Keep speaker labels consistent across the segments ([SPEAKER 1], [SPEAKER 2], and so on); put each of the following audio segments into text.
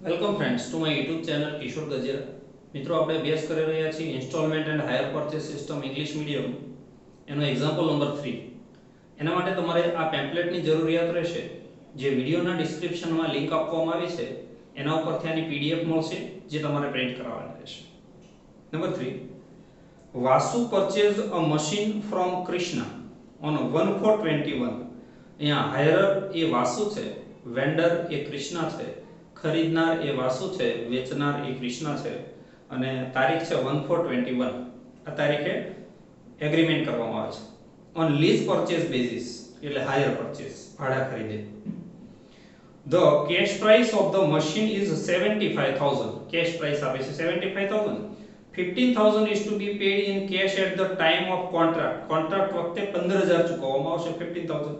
[SPEAKER 1] Welcome friends to my YouTube channel Kishor Gajera. મિત્રો, આપણે અભ્યાસ કરી રહ્યા છીએ instalment and hire purchase system English medium, એનો એક્ઝામ્પલ નંબર 3. એના માટે તમારે આ પેમ્પલેટની જરૂરિયાત રહેશે. જે વિડીયોના ડિસ્ક્રિપ્શનમાં લિંક આપવામાં આવી છે એના ઉપરથી આની પીડીએફ મળશે, જે તમારે પ્રિન્ટ કરાવવાની રહેશે. Number 3. Vasu purchase a machine from Krishna on 1/4/21. અહીંયા હાયરર એ વાસુ છે, વેન્ડર એ કૃષ્ણા છે, ખરીદનાર એ વાસુ છે, વેચનાર એ કૃષ્ણા છે, અને તારીખ છે 1/4/21. આ તારીખે એગ્રીમેન્ટ કરવામાં આવે છે. ઓન લીઝ પરચેસ બેઝિસ એટલે હાયર પરચેસ, ભાડા ખરીદે. The cash price of the machine is 75,000. Cash price આપે છે 75,000. 15,000 is to be paid in cash at the time of contract. Contract વખતે 15,000 ચૂકવવામાં આવશે 15,000.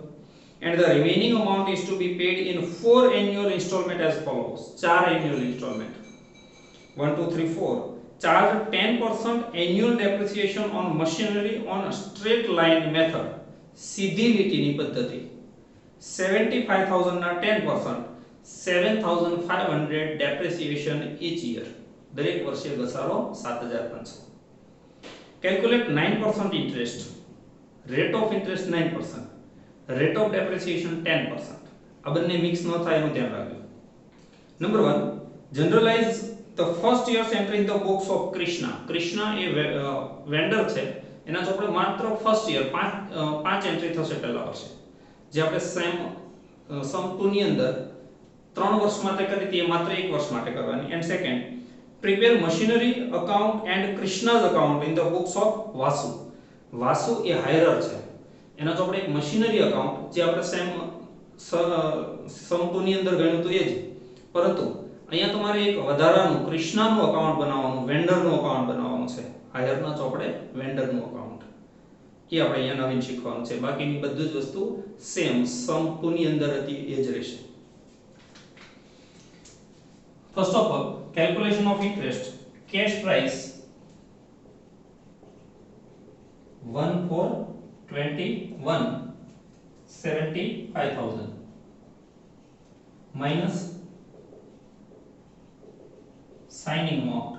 [SPEAKER 1] And the remaining amount is to be paid in 4 annual installment as follows. 4 annual installment. 1 2 3 4. Charge 10% annual depreciation on machinery on a straight line method. સીધી લીટીની પદ્ધતિ. 75,000 ના 10%, 7,500 depreciation each year. દરેક વર્ષે ઘસારો 7,500. Calculate 9% interest. Rate of interest 9%. Rate of depreciation 10%. આ બંને mix ન થાય એનું ધ્યાન રાખજો. Number 1. Generalize the first year's entry in the books of Krishna. Krishna A vendor છે, એના ચોપડે માત્ર ફર્સ્ટ યર 5 એન્ટ્રી થશે પહેલા વર્ષે, જે આપણે સમ 2 ની અંદર 3 વર્ષ માટે કરી હતી, એ માત્ર 1 વર્ષ માટે કરવાની. And second, prepare machinery account and Krishna's account in the books of Vasu. વાસુ એ હાયરર છે, એના ચોપડે એક મશીનરી અકાઉન્ટ, જે આપણે સમ 2 ની અંદર ગણ્યું હતું એ જ, પરંતુ અહીંયા તમારે એક વધારાનું કૃષ્ણાનું અકાઉન્ટ બનાવવાનું, વેન્ડરનું અકાઉન્ટ બનાવવાનું છે. હાયરના ચોપડે વેન્ડરનું અકાઉન્ટ, એ આપણે અહીંયા નવીન શીખવાનું છે. બાકીની બધી જ વસ્તુ સેમ સમ 2 ની અંદર હતી એ જ રહેશે. First of all, calculation of interest. Cash price 1/4/21, 75,000 minus signing amount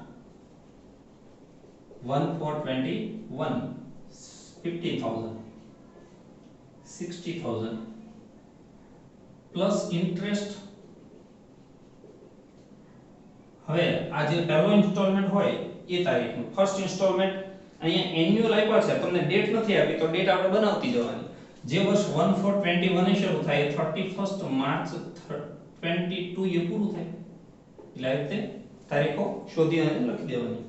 [SPEAKER 1] 1/4/21, 50,000, 60,000 plus interest. હવે આ જે પહેલો ઇન્સ્ટોલમેન્ટ હોય એ તારીખનું ફર્સ્ટ ઇન્સ્ટોલમેન્ટ અહીંયા એન્યુઅલ આપ્યા છે, તમને ડેટ નથી આપી તો ડેટ આપણે બનાવતી જવાની. જે વર્ષ 1/4/21 એ શરૂ થાય 31st માર્ચ 22 એ પૂરું થાય, એટલે આ રીતે તારીખો શોધી અને લખી દેવાની.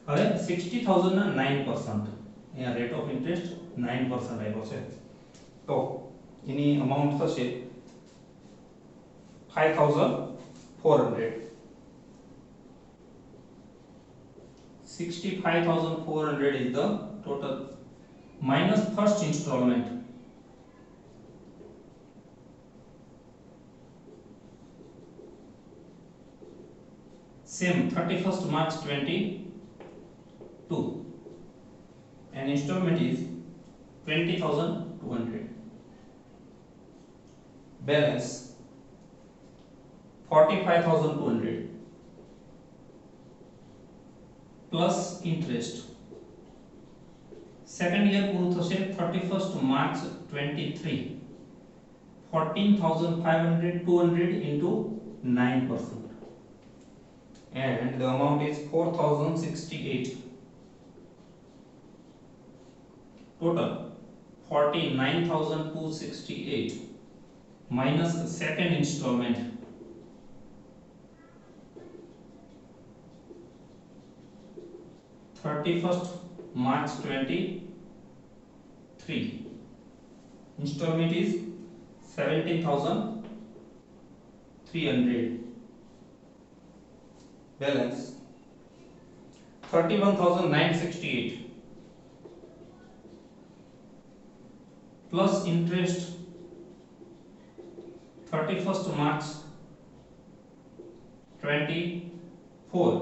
[SPEAKER 1] હવે 60,000 ના 9%, અહીંયા રેટ ઓફ ઇન્ટરેસ્ટ 9% આપ્યો છે, તો એની અમાઉન્ટ થશે 5,400. 65,400 is the total, minus first installment. Same 31st March 22, and installment is 20,200. Balance 45,200 plus interest. Second year પૂરું થશે 31st March 23, 14,500, 200 into 9%, and the amount is 4,068. Total 49,268 minus second installment 31st March 23. Installment is 17,300. Balance 31,968 plus interest 31st March 24,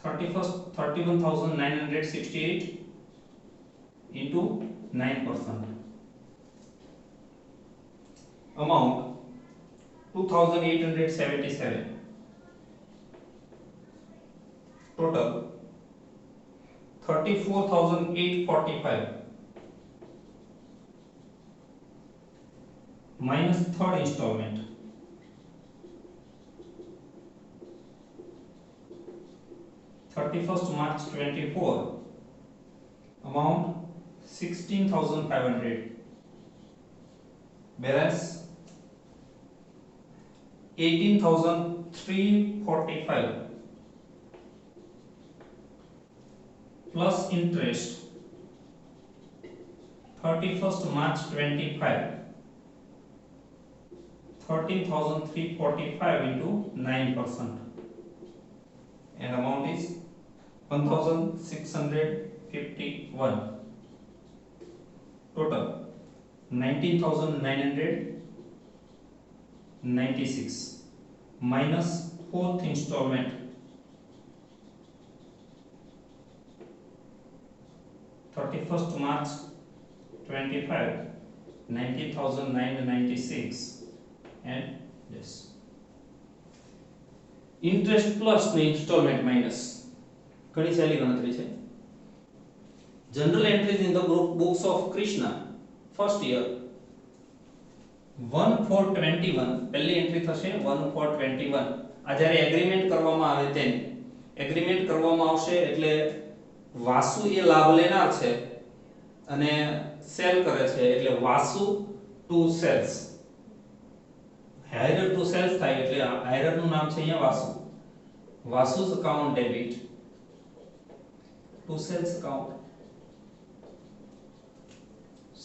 [SPEAKER 1] 31,968 into 9%. Amount 2,877 total 34,845 minus third installment 31st March 24, amount 16,500, whereas 18,345 plus interest 31st March 25, 13,345 into 9%, and amount is 1,651. Total 19,996 minus fourth installment 31st March 25, 19,996 and this interest plus no installment minus. ઘણી સહેલી ગણતરી છે. General entries in the books of Krishna first year 1/4/21 પહેલી entry થશે 1/4/21. આ જ્યારે agreement કરવામાં આવે તેની એગ્રીમેન્ટ કરવામાં આવશે એટલે વાસુ એ લાભ લેનાર છે અને સેલ કરે છે એટલે વાસુ ટુ સેલ્સ, હાયરર ટુ સેલ્સ થાય એટલે હાયરર નું નામ છે અહીંયા વાસુ. વાસુ's account debit to sales account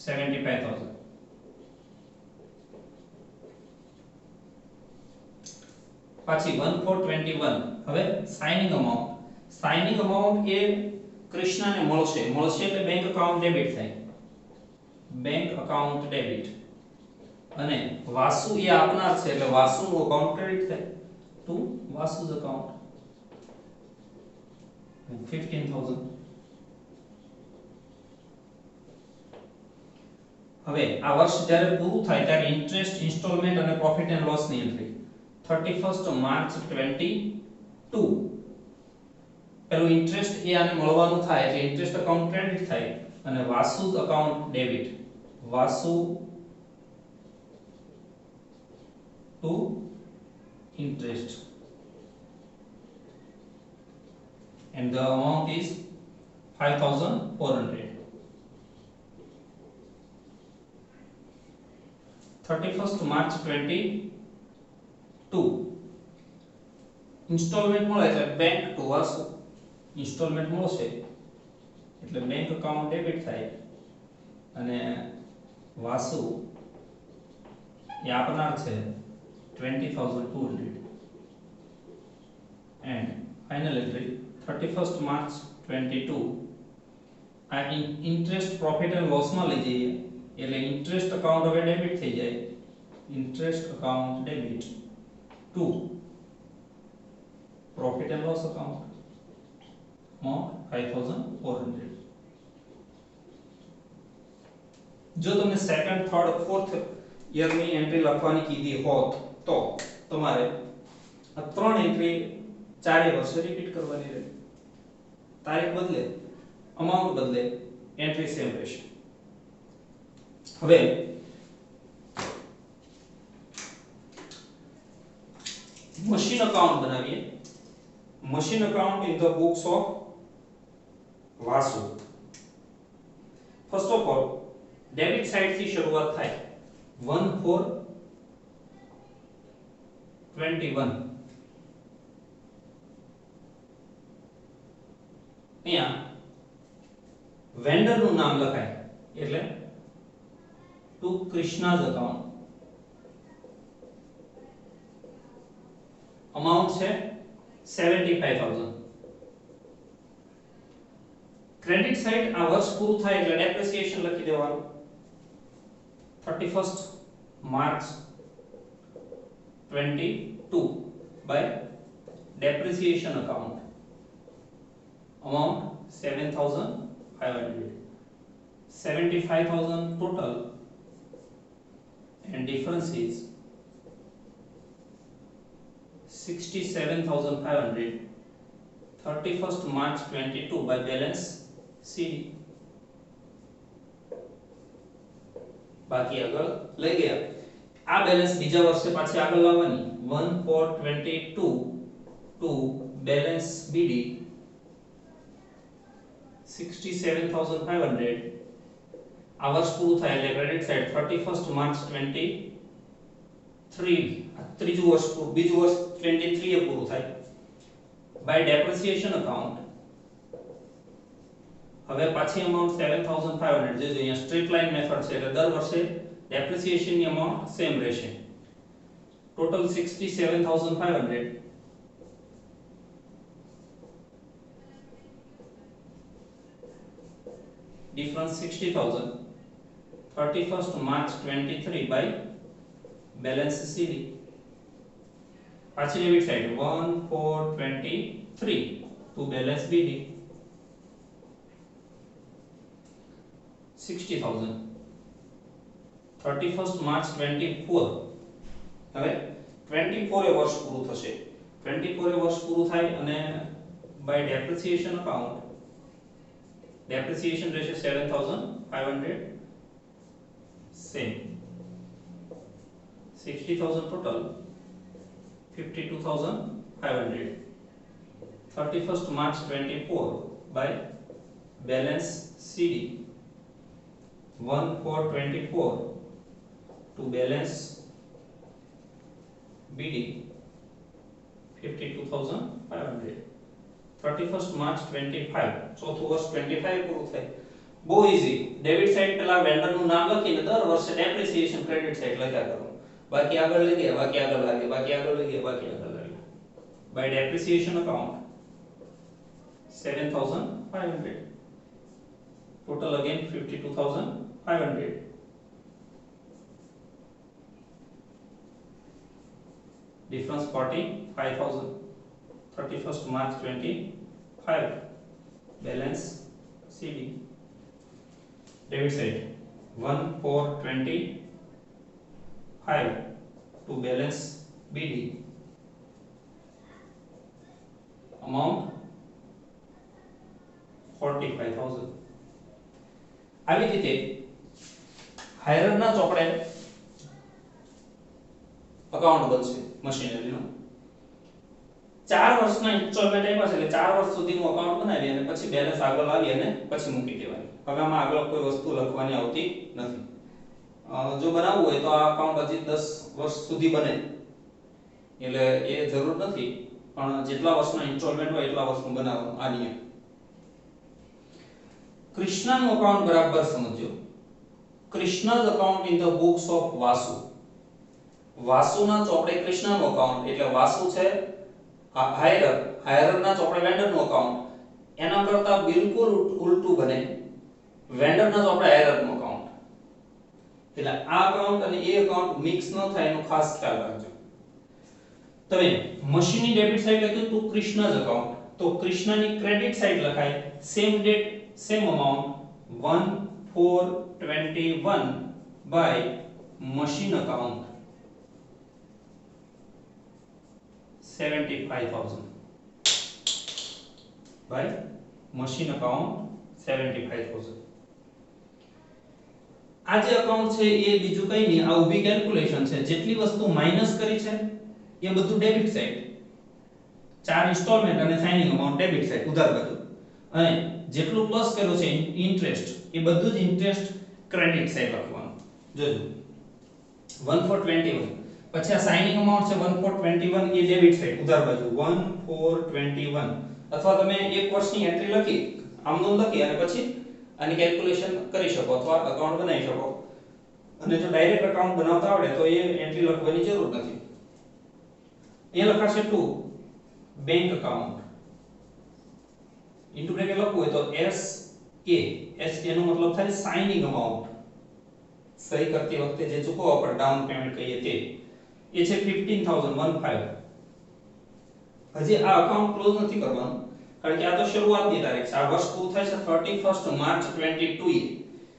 [SPEAKER 1] 75,000. પાછી 1/4/21. હવે સાઇનિંગ અમાઉન્ટ એ કૃષ્ણને મળશે એટલે બેંક અકાઉન્ટ ડેબિટ થાય, બેંક અકાઉન્ટ ડેબિટ, અને વાસુ એ આપનાર છે એટલે વાસુનું અકાઉન્ટ ક્રેડિટ થાય ટુ વાસુ's account 15,000. હવે આ વર્ષ જ્યારે પૂરું થાય ત્યારે ઇન્ટરેસ્ટ, ઇન્સ્ટોલમેન્ટ અને પ્રોફિટ એન્ડ લોસ ની એન્ટ્રી 31st March 22. પેલું ઇન્ટરેસ્ટ એ આને મળવાનું થાય એટલે ઇન્ટરેસ્ટ અકાઉન્ટ ક્રેડિટ થાય અને વાસુ's account debit, Vasu to interest, and the amount is 5,400. 31st March 22. Instalment મળે એટલે બેંક ટુ વાસુ, ઇન્સ્ટોલમેન્ટ મળશે એટલે બેંક અકાઉન્ટ ડેબિટ થાય અને વાસુ એ આપનાર છે 20,200. and final entry 31st March 22. આ ઇન્ટરેસ્ટ પ્રોફિટ એન્ડ લોસ માં લઈ જઈએ એટલે ઇન્ટરેસ્ટ અકાઉન્ટ હવે ડેબિટ થઈ જાય, interest account debit two profit and loss account amount 5,400. જો તમને સેકન્ડ, થર્ડ, ફોર્થ યર ની એન્ટ્રી લખવાની કીધી હોત તો તમારે આ ત્રણ એન્ટ્રી ચારે વર્ષે રિપીટ કરવાની રહે. તારીખ બદલે, અમાઉન્ટ બદલે, એન્ટ્રી સેમ રહેશે. હવે મશીન અકાઉન્ટ બનાવીએ. Machine account in the books of Vasu. First of all debit side થી શરૂઆત થાય 1/4/21. અહીંયા વેન્ડર નું નામ લખાય એટલે ટુ કૃષ્ણા's account. અમાઉન્ટ છે 75,000. ક્રેડિટ સાઇડ આ વર્ષ પૂરું થાય એટલે ડેપ્રિસિએશન લખી દેવાનું 31st March 22 by depreciation account amount 7,500, 75,000 total and difference is 67,500. 31st March 22 by balance CD. બાકી આગળ લઈ ગયા. આ બેલેન્સ બીજા વર્ષે પાછી આગળ લાવવાની 1/4/22 to balance BD 67,500. આ વર્ષ પૂરું થાય એટલે ક્રેડિટ સાઈડ 31st March 23 ત્રીજું વર્ષ બીજું વર્ષ 23 એ પૂરું થાય. બાય ડેપ્રિસિએશન અકાઉન્ટ હવે પાછી અમાઉન્ટ 7500 જે અહીંયા સ્ટ્રેટ લાઇન મેથડ છે એટલે દર વર્ષે ડેપ્રિસિએશન ની અમાઉન્ટ સેમ રહેશે. Total 67500 difference 60000 31st March 23 by balance CD. પાછી debit side 1/4/23 to balance BD 60000 31st March 24 હવે 24 એ વર્ષ પૂરું થશે. 24 એ વર્ષ પૂરું થાય અને by depreciation account depreciation ratio 7500 same 60000 total 52500 31st March 24 by balance CD 1/4/24 to balance BD 52500 31st March 25 ચોથું વર્ષ 25 પૂરું થાય. બહુ ઈઝી. ડેબિટ સાઈડ પેલા વેન્ડર નું નામ લખીને દર વર્ષે ડેપ્રિસિએશન ક્રેડિટ સાઈડ લખ્યા કરો. બાકી આગળ લઈ ગયા, બાકી આગળ લાગે, બાકી આગળ લઈ ગયા, બાકી આગળ લાગે. By depreciation account 7500 total again 52500 difference 45000 31st March 25 balance CD debit side 1/4/25 to balance BD amount 45000. આવી રીતે હાયરના ચોપડે અકાઉન્ટ બનશે મશીનરીનો. 4 વર્ષના ઇન્સ્ટોલમેન્ટ આપ્યા છે એટલે 4 વર્ષ સુધીનું અકાઉન્ટ બનાવી અને પછી બેલેન્સ આગળ લાવી અને પછી મૂકી દેવાની. હવે આમાં આગળ કોઈ વસ્તુ લખવાની આવતી નથી. જો બનાવવું હોય તો આ અકાઉન્ટ હજી 10 વર્ષ સુધી બને એટલે એ જરૂર નથી, પણ જેટલા વર્ષના ઇન્સ્ટોલમેન્ટ હોય એટલા વર્ષનું બનાવવાનું આ નિયમ. કૃષ્ણાનું અકાઉન્ટ બરાબર સમજો. Krishna's account in the books of Vasu. વાસુના ચોપડે કૃષ્ણાનું અકાઉન્ટ એટલે વાસુ છે હાયરના ચોપડે વેન્ડરનું અકાઉન્ટ, એના કરતા બિલકુલ ઉલટું બને વેન્ડરના ચોપડે હાયરનું અકાઉન્ટ. એટલે આ અકાઉન્ટ અને એ અકાઉન્ટ મિક્સ ન થાય એનો ખાસ ખ્યાલ રાખજો. તમે મશીનની ડેબિટ સાઈડ લખ્યું તો કૃષ્ણા's અકાઉન્ટ, તો કૃષ્ણાની ક્રેડિટ સાઈડ લખાય same date same amount 1/4/21 by machine account 75000 by machine account 75000. આ જે અકાઉન્ટ છે એ બીજું કંઈ નહીં, આ ઊભી કેલ્ક્યુલેશન છે. જેટલી વસ્તુ માઈનસ કરી છે એ બધું ડેબિટ સાઈડ, 4 ઇન્સ્ટોલમેન્ટ અને સાઇનિંગ અમાઉન્ટ ડેબિટ સાઈડ ઉધાર બાજુ, અને જેટલું પ્લસ કર્યું છે ઇન્ટરેસ્ટ એ બધું જ ઇન્ટરેસ્ટ ક્રેડિટ સાઈડ લખવાનું. જોજો 1/4/21 પછી આ સાઇનિંગ અમાઉન્ટ છે 1/4/21 એ ડેબિટ સાઈડ ઉધાર બાજુ 1/4/21, અથવા તમે એક વર્ષની એન્ટ્રી લખી આમનું લખી અને પછી આની કેલ્ક્યુલેશન કરી શકો અથવા અકાઉન્ટ બનાવી શકો. અને જો ડાયરેક્ટ અકાઉન્ટ બનાવતા આવડે તો એ એન્ટ્રી લખવાની જરૂર નથી. એ લખાશે to bank account into bracket લખવું હોય તો એસ કે નો મતલબ થાય સાઇનિંગ અમાઉન્ટ, સહી કરતી વખતે જે ચૂકવવા પર ડાઉન પેમેન્ટ કહીએ તે, એ છે 15015. હજી આ અકાઉન્ટ ક્લોઝ નથી કરવાનું કારણ કે આ તો શરૂઆતની તારીખ છે. આ વર્ષ પૂરું થાય છે 31st March 22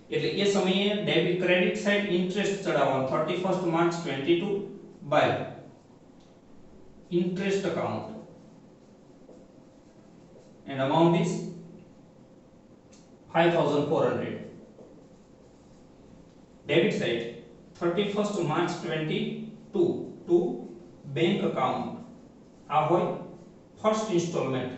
[SPEAKER 1] એટલે એ સમયે ડેબિટ ક્રેડિટ સાઈડ ઇન્ટરેસ્ટ ચડાવવાનું 31st March 22 by interest account and amount is 5400. Debit side 31st March 22 to bank account. આ હોય ફર્સ્ટ ઇન્સ્ટોલમેન્ટ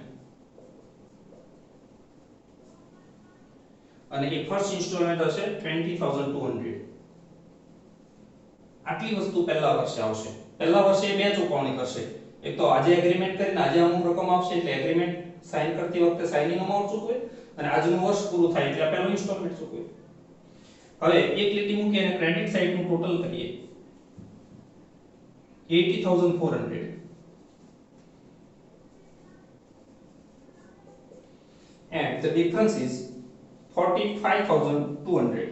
[SPEAKER 1] અને એ ફર્સ્ટ ઇન્સ્ટોલમેન્ટ હશે 20200. આટલી વસ્તુ પહેલા વર્ષે આવશે. પહેલા વર્ષે બે ચૂકવણી કરશે. એક તો આજે એગ્રીમેન્ટ કરીને આજે અમુક રકમ આપશે એટલે એગ્રીમેન્ટ સાઇન કરતી વખતે સાઇનિંગ અમાઉન્ટ ચૂકવે અને આજનું વર્ષ પૂરું થાય એટલે પહેલું ઇન્સ્ટોલમેન્ટ ચૂકવે. હવે એક લીટી મૂકી અને ક્રેડિટ સાઇડ નું ટોટલ કરીએ 80400 and the difference is 45200.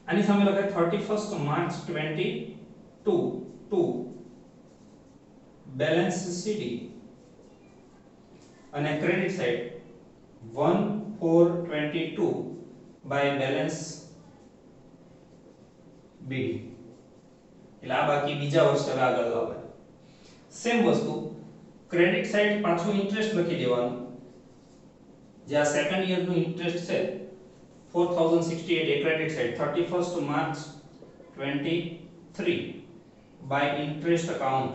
[SPEAKER 1] આની સામે લખાય 31st March 22 to balance CD અને credit side 1422 by balance BD. એટલે આ બાકી બીજા વર્ષે હવે આગળ લાવે. સેમ વસ્તુ ક્રેડિટ સાઇડ પાછું ઇન્ટરેસ્ટ લખી દેવાનું. જે આ સેકન્ડ યર નું ઇન્ટરેસ્ટ છે 4068 એ credit side 31st March 23 by interest account.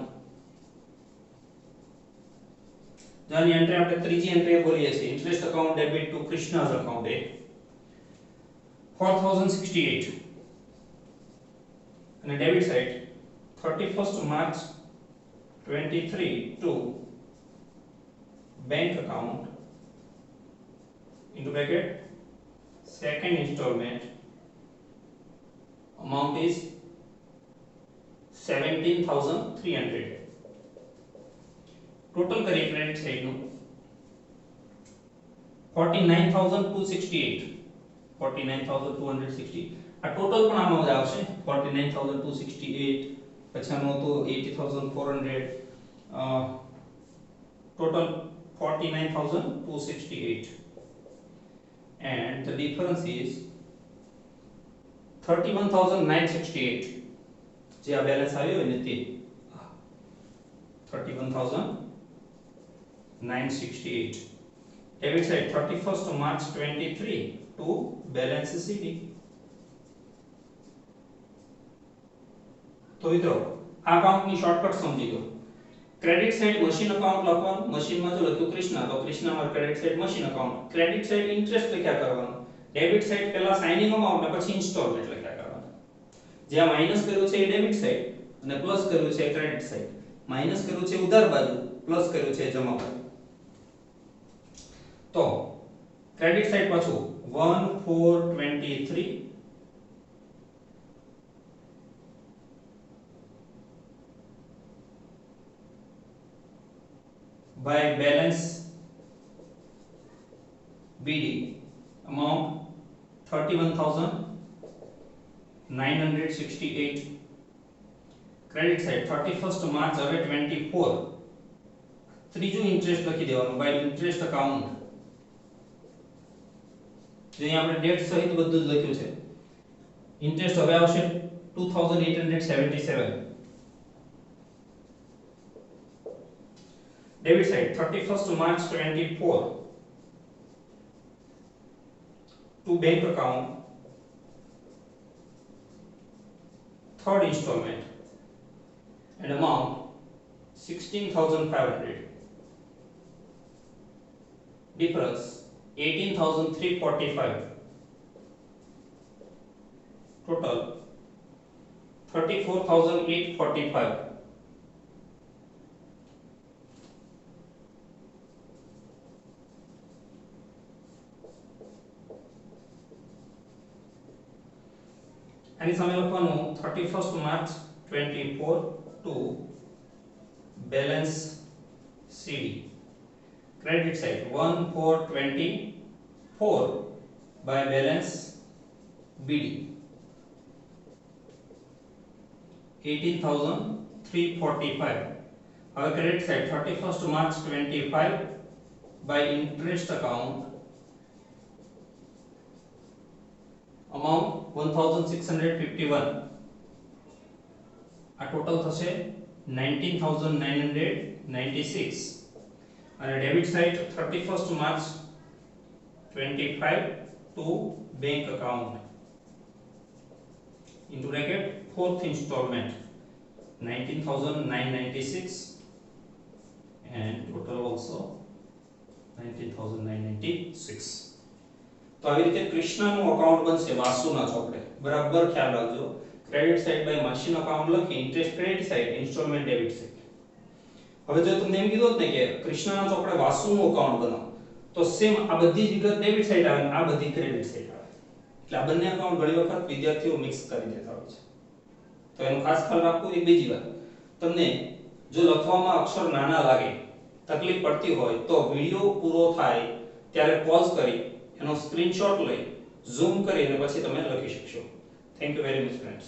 [SPEAKER 1] જાની એન્ટ્રી આપણે ત્રીજી એન્ટ્રી બોલીએ છીએ interest account debit to Krishna's account એ 4068 અને debit side 31st March 23 to bank account into bracket second installment amount is 17300. Total करिए क्रेडिट साइड નું 49268 49260 આ ટોટલ પણ આમાં જ આવશે 49268 પછીનો તો 80400 total 49268 and the difference is 31968 જે આ બેલેન્સ આવ્યો ને તે 31968. Debit side 31st March 23 to balance CD. તો મિત્રો આ અકાઉન્ટ ની શોર્ટકટ સમજી લો. ક્રેડિટ સાઇડ મશીન અકાઉન્ટ લખવાનું. મશીન માં જો લખ્યું કૃષ્ણા તો કૃષ્ણા માં credit side machine account. Credit side interest લખ્યા કરવાનું. ડેબિટ સાઇડ પહેલા સાઇનિંગ અમાઉન્ટ ને પછી ઇન્સ્ટોલમેન્ટ લખ્યા કરવાનું. જે આ માઈનસ કર્યું છે એ ડેબિટ સાઇડ અને પ્લસ કર્યું છે ક્રેડિટ સાઇડ. माइनस કર્યું છે ઉધાર બાજુ પ્લસ કર્યું છે જમા બાજુ. તો ક્રેડિટ સાઇડ પાછું 1423 by balance BD amount 31968. Credit side 31st मार्च હવે 24 ત્રીજું ઇન્ટરેસ્ટ લખી દેવાનું બાય ઇન્ટરેસ્ટ અકાઉન્ટ. જે અહીં આપણે ડેટ સહિત બધું જ લખ્યું છે. ઇન્ટરેસ્ટ હવે આવશે 2877. Debit side 31st March 24 to bank account third installment and amount 16500. Difference 18345. Total 34845. આની સામે લખવાનું 31st March 24 to balance CD. Credit side 1424 by balance BD 18345. Our credit side 31st March 25 by interest account amount 1651. આ total થશે 19,996 અને debit side 31st March 25 to bank account into bracket fourth installment 19,996 and total also 19,996. તો આવી રીતે કૃષ્ણનું account બનશે વાસુના ચોપડે. બરાબર ખ્યાલ રાખજો. Credit side by machine account લખી interest credit side instalment debit side. હવે જો તમને એમ કીધું ને કે કૃષ્ણના ચોપડે વાસુનું અકાઉન્ટ બનાવો તો સેમ આ બધી જ વિગત ડેબિટ સાઇડ આવે અને આ બધી ક્રેડિટ સાઇડ આવે. એટલે આ બંને અકાઉન્ટ ઘણી વખત વિદ્યાર્થીઓ મિક્સ કરી દેતા હોય છે. તો એનો ખાસ ખ્યાલ રાખવું. એક બીજી વાત, તમને જો લખવામાં અક્ષર નાના લાગે, તકલીફ પડતી હોય તો વિડિયો પૂરો થાય ત્યારે પોઝ કરી એનો સ્ક્રીનશોટ લઈ ઝૂમ કરી અને પછી તમે લખી શકશો. Thank you very much friends.